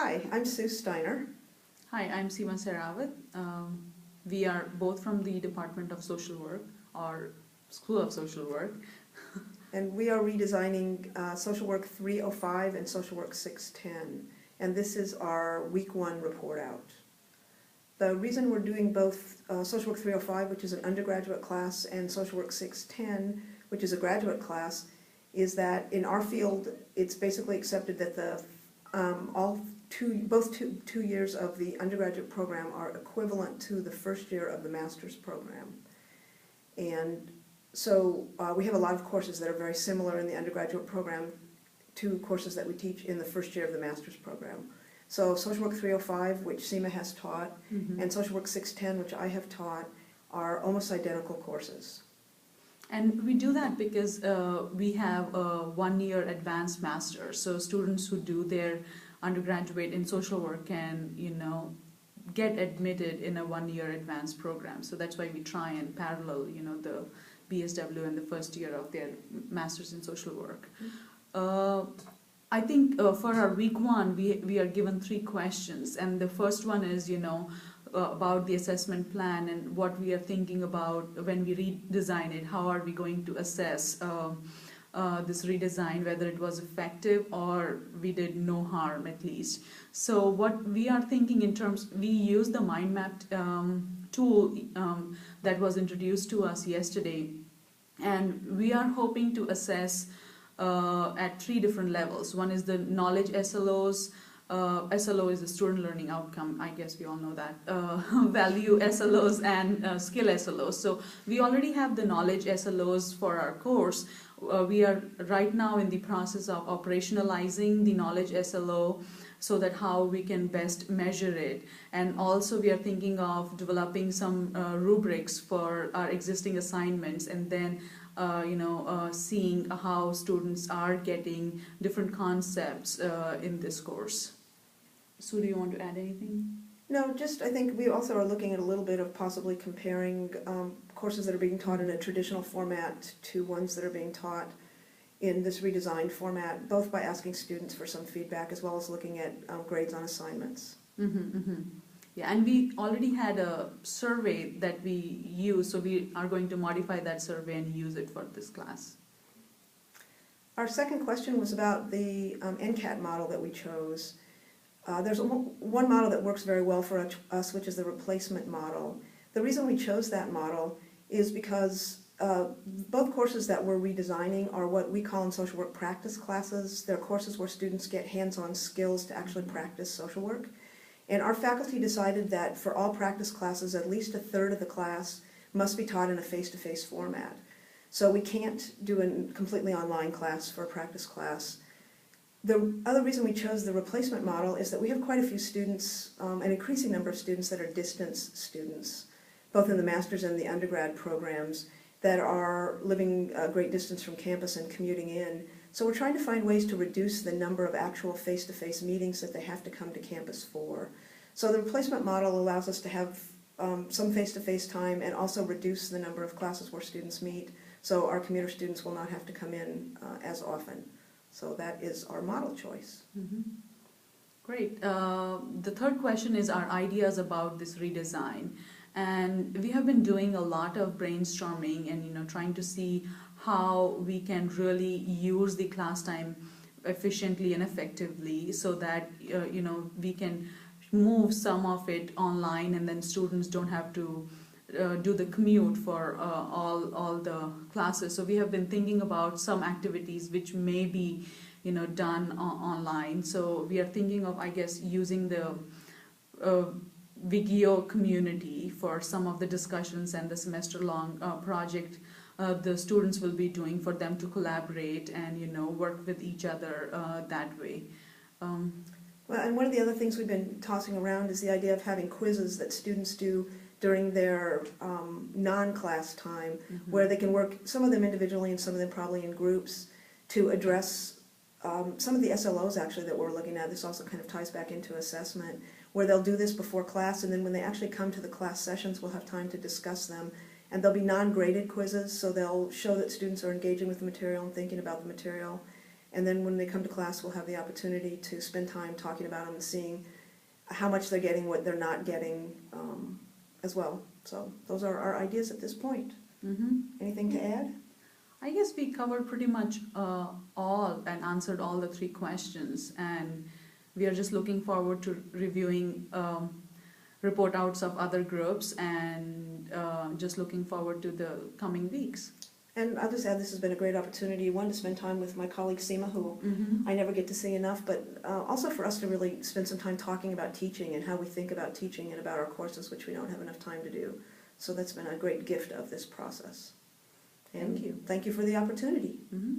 Hi, I'm Sue Steiner. Hi, I'm Seema Sehrawat. We are both from the Department of Social Work or School of Social Work. And we are redesigning Social Work 305 and Social Work 610. And this is our week 1 report out. The reason we're doing both Social Work 305, which is an undergraduate class, and Social Work 610, which is a graduate class, is that in our field, it's basically accepted that both two years of the undergraduate program are equivalent to the first year of the master's program. And so we have a lot of courses that are very similar in the undergraduate program to courses that we teach in the first year of the master's program. So Social Work 305, which Seema has taught, and Social Work 610, which I have taught, are almost identical courses. And we do that because we have a 1-year advanced master. So students who do their undergraduate in social work can, get admitted in a 1-year advanced program. So that's why we try and parallel, the BSW and the first year of their masters in social work. I think for our week 1, we are given 3 questions. And the first one is, about the assessment plan and what we are thinking about when we redesign it. How are we going to assess this redesign, whether it was effective or we did no harm at least. So what we are thinking in terms, we use the mind map tool that was introduced to us yesterday, and we are hoping to assess at 3 different levels. One is the knowledge SLOs. SLO is the student learning outcome, I guess we all know that. Value SLOs and skill SLOs. So we already have the knowledge SLOs for our course. We are right now in the process of operationalizing the knowledge SLO so that how we can best measure it. And also we are thinking of developing some rubrics for our existing assignments, and then seeing how students are getting different concepts in this course. Sue, do you want to add anything? No, just I think we also are looking at a little bit of possibly comparing courses that are being taught in a traditional format to ones that are being taught in this redesigned format, both by asking students for some feedback as well as looking at grades on assignments. Yeah, and we already had a survey that we use, so we are going to modify that survey and use it for this class. Our second question was about the NCAT model that we chose. There's one model that works very well for us, which is the replacement model. The reason we chose that model is because both courses that we're redesigning are what we call in social work practice classes. They're courses where students get hands-on skills to actually practice social work. And our faculty decided that for all practice classes, at least a third of the class must be taught in a face-to-face format. So we can't do a completely online class for a practice class. The other reason we chose the replacement model is that we have quite a few students, an increasing number of students that are distance students, both in the master's and the undergrad programs, that are living a great distance from campus and commuting in. So we're trying to find ways to reduce the number of actual face-to-face meetings that they have to come to campus for. So the replacement model allows us to have some face-to-face time and also reduce the number of classes where students meet, so our commuter students will not have to come in as often. So that is our model choice. Great. The third question is our ideas about this redesign. And we have been doing a lot of brainstorming and trying to see how we can really use the class time efficiently and effectively so that we can move some of it online, and then students don't have to do the commute for all the classes. So we have been thinking about some activities which may be done online. So we are thinking of, I guess, using the Vigio community for some of the discussions and the semester-long project the students will be doing for them to collaborate and work with each other that way. Well, and one of the other things we've been tossing around is the idea of having quizzes that students do during their non-class time, where they can work, some of them individually and some of them probably in groups, to address some of the SLOs actually that we're looking at. This also kind of ties back into assessment, where they'll do this before class, and then when they actually come to the class sessions, we'll have time to discuss them. And they'll be non-graded quizzes, so they'll show that students are engaging with the material and thinking about the material. And then when they come to class, we'll have the opportunity to spend time talking about them and seeing how much they're getting, what they're not getting as well. So those are our ideas at this point. Anything to add? I guess we covered pretty much all and answered all the 3 questions, and we are just looking forward to reviewing report outs of other groups and just looking forward to the coming weeks. And I'll just add, this has been a great opportunity, one, to spend time with my colleague Seema, who I never get to see enough, but also for us to really spend some time talking about teaching and how we think about teaching and about our courses, which we don't have enough time to do. So that's been a great gift of this process. And Thank you. Thank you for the opportunity. Mm-hmm.